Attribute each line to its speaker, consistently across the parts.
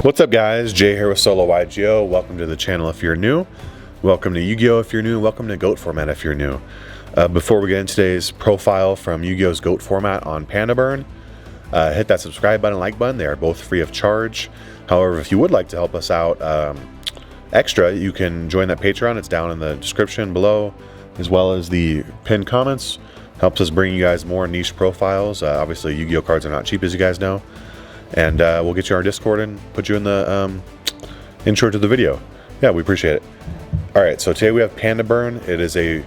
Speaker 1: What's up guys, Jay here with Solo YUGIOH. Welcome to the channel if you're new. Welcome to Yu-Gi-Oh if you're new. Welcome to GOAT format if you're new. Before we get into today's profile from Yu-Gi-Oh's GOAT format on Panda Burn, hit that subscribe button, like button. They are both free of charge. However, if you would like to help us out extra, you can join that Patreon. It's down in the description below, as well as the pinned comments. Helps us bring you guys more niche profiles. Obviously, Yu-Gi-Oh cards are not cheap, as you guys know. And we'll get you on our Discord and put you in the intro to the video. Yeah, we appreciate it. All right, so today we have Panda Burn. It is a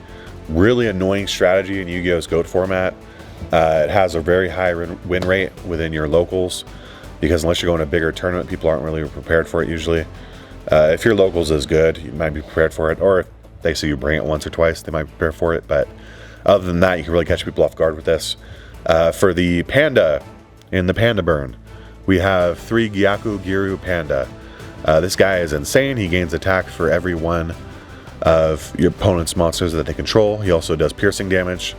Speaker 1: really annoying strategy in Yu-Gi-Oh's GOAT format. It has a very high win rate within your locals, because unless you're going to a bigger tournament, people aren't really prepared for it usually. If your locals is good, you might be prepared for it, or if they see you bring it once or twice, they might prepare for it. But other than that, you can really catch people off guard with this. For the Panda in the Panda Burn, we have 3 Gyaku Giru Panda. This guy is insane. He gains attack for every one of your opponent's monsters that they control. He also does piercing damage,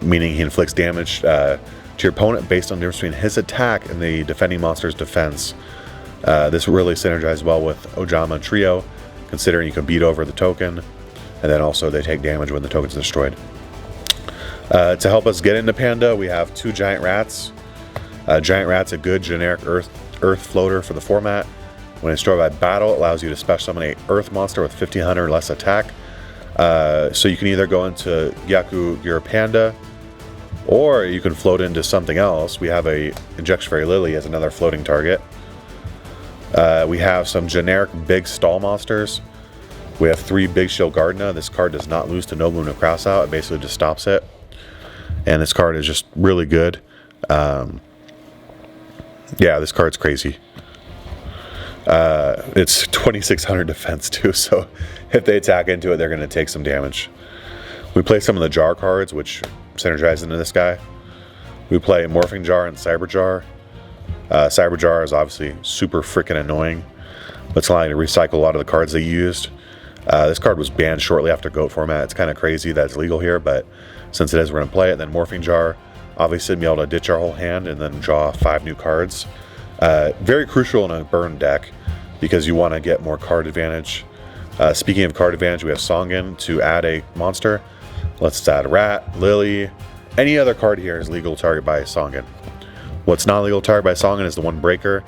Speaker 1: meaning he inflicts damage to your opponent based on the difference between his attack and the defending monster's defense. This really synergizes well with Ojama Trio, considering you can beat over the token, and then also they take damage when the token's destroyed. To help us get into Panda, we have 2 Giant Rats. Giant Rat's a good generic earth floater for the format. When destroyed by battle, it allows you to special summon an earth monster with 1500 or less attack. So you can either go into Gyaku Giru Panda, or you can float into something else. We have a Injection Fairy Lily as another floating target. We have some generic big stall monsters. We have 3 Big Shield Gardena. This card does not lose to No Bloom No Cross Out. It basically just stops it. And this card is just really good. Yeah, this card's crazy. It's 2600 defense too, so if they attack into it, they're going to take some damage. We play some of the Jar cards, which synergize into this guy. We play Morphing Jar and Cyber Jar. Cyber Jar is obviously super freaking annoying, but it's allowing you to recycle a lot of the cards they used. This card was banned shortly after GOAT format. It's kind of crazy that it's legal here, but since it is, we're going to play it. Then Morphing Jar, obviously be able to ditch our whole hand and then draw 5 new cards. Very crucial in a burn deck, because you want to get more card advantage. Speaking of card advantage, we have Songen to add a monster. Let's add Rat, Lily. Any other card here is legal to target by Songen. What's not legal to target by Songen is the 1 Breaker.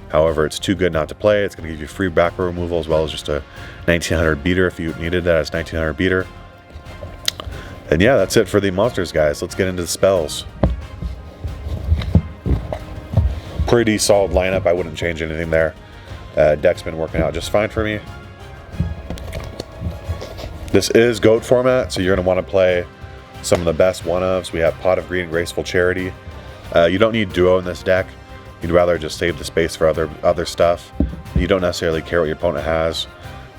Speaker 1: However, it's too good not to play. It's going to give you free back row removal, as well as just a 1900 beater if you needed that as 1900 beater. And yeah, that's it for the monsters, guys. Let's get into the spells. Pretty solid lineup. I wouldn't change anything there. Deck's been working out just fine for me. This is GOAT format, so you're going to want to play some of the best one-ofs. We have Pot of Greed and Graceful Charity. You don't need duo in this deck. You'd rather just save the space for other stuff. You don't necessarily care what your opponent has.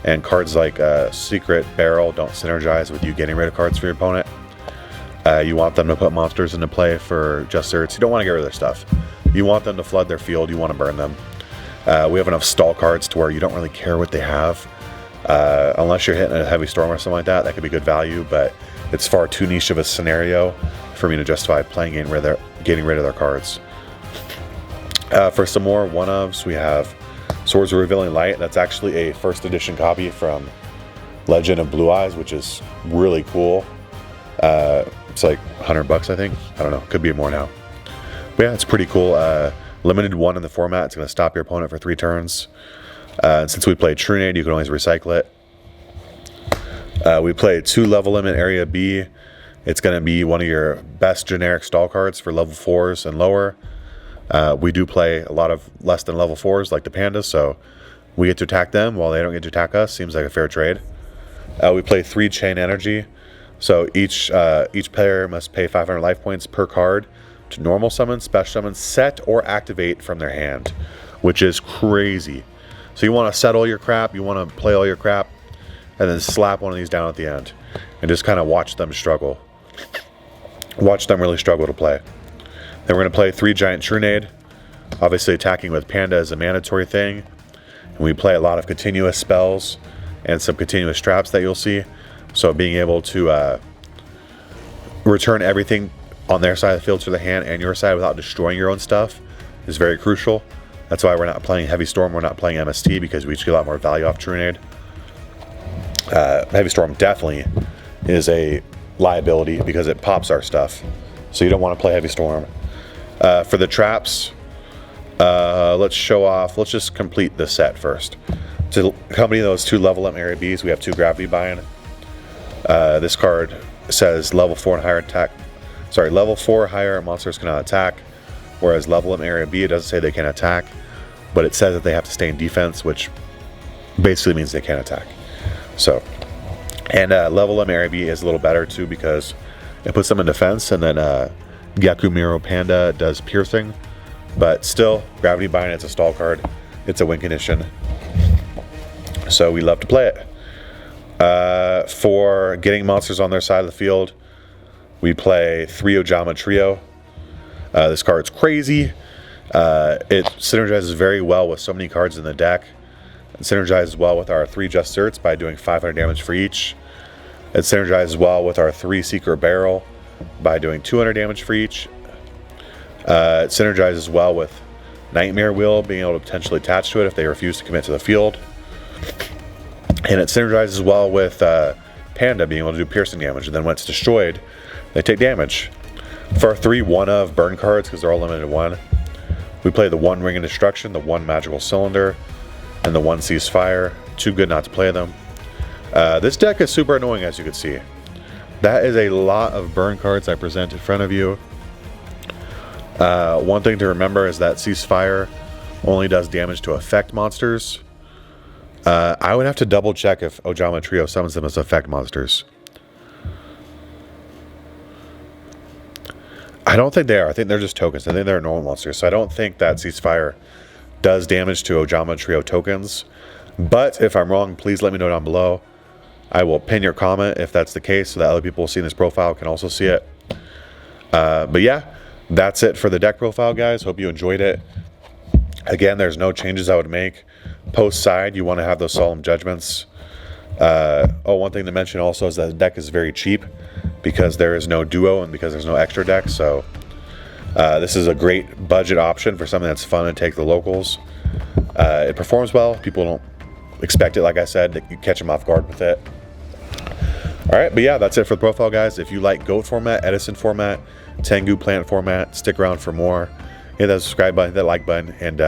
Speaker 1: And cards like Secret Barrel don't synergize with you getting rid of cards for your opponent. You want them to put monsters into play for just certs. You don't want to get rid of their stuff. You want them to flood their field. You want to burn them. We have enough stall cards to where you don't really care what they have. Unless you're hitting a heavy storm or something like that, that could be good value, but it's far too niche of a scenario for me to justify playing getting rid of their cards. For some more one-ofs, we have Swords of Revealing Light. That's actually a first edition copy from Legend of Blue Eyes, which is really cool. It's like $100, I think. I don't know. Could be more now. But yeah, it's pretty cool. Limited 1 in the format. It's going to stop your opponent for 3 turns. And since we played Trunade, you can always recycle it. We played 2 level limit Area B. It's going to be one of your best generic stall cards for level 4s and lower. We do play a lot of less than level 4s like the Pandas, so we get to attack them while they don't get to attack us. Seems like a fair trade. We play 3 Chain Energy. So each player must pay 500 life points per card to normal summon, special summon, set, or activate from their hand, which is crazy. So you want to set all your crap, you want to play all your crap, and then slap one of these down at the end, and just kind of watch them struggle. Watch them really struggle to play. Then we're going to play 3 Giant Trunade. Obviously attacking with Panda is a mandatory thing, and we play a lot of continuous spells and some continuous traps that you'll see. So being able to return everything on their side of the field to the hand and your side without destroying your own stuff is very crucial. That's why we're not playing Heavy Storm, we're not playing MST, because we just get a lot more value off Trunade. Heavy Storm definitely is a liability because it pops our stuff. So you don't want to play Heavy Storm. For the traps, let's just complete the set first. To accompany those 2 level up area Bs, we have 2 gravity bind. This card says level 4 and higher attack. Sorry, level 4 higher monsters cannot attack. Whereas level M area B, it doesn't say they can attack, but it says that they have to stay in defense, which basically means they can't attack. So, and level M area B is a little better too because it puts them in defense, and then Yakumiro Panda does piercing, but still, Gravity Bind, it's a stall card, it's a win condition, so we love to play it. For getting monsters on their side of the field, we play 3 Ojama Trio. This card's crazy. It synergizes very well with so many cards in the deck. It synergizes well with our 3 Just Certs by doing 500 damage for each. It synergizes well with our 3 Secret Barrel by doing 200 damage for each. It synergizes well with Nightmare Wheel, being able to potentially attach to it if they refuse to commit to the field. And it synergizes well with Panda being able to do piercing damage, and then when it's destroyed, they take damage. For our 3 one-of burn cards, because they're all limited to 1, we play the 1 Ring of Destruction, the 1 Magical Cylinder, and the 1 Ceasefire. Too good not to play them. This deck is super annoying, as you can see. That is a lot of burn cards I present in front of you. One thing to remember is that Ceasefire only does damage to effect monsters. I would have to double check if Ojama Trio summons them as effect monsters. I don't think they are. I think they're just tokens. I think they're normal monsters. So I don't think that Ceasefire does damage to Ojama Trio tokens. But if I'm wrong, please let me know down below. I will pin your comment if that's the case so that other people seeing this profile can also see it. But yeah, that's it for the deck profile, guys. Hope you enjoyed it. Again, there's no changes I would make. Post side, you want to have those solemn judgments. One thing to mention also is that the deck is very cheap because there is no duo and because there's no extra deck. So this is a great budget option for something that's fun and take the locals. It performs well. People don't expect it, like I said, that you catch them off guard with it. All right, but yeah, that's it for the profile, guys. If you like GOAT format, Edison format, Tengu plant format, stick around for more. Hit that subscribe button, hit that like button, and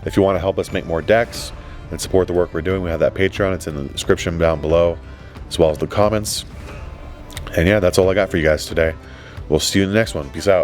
Speaker 1: if you want to help us make more decks and support the work we're doing, we have that Patreon. It's in the description down below, as well as the comments. And yeah, that's all I got for you guys today. We'll see you in the next one. Peace out.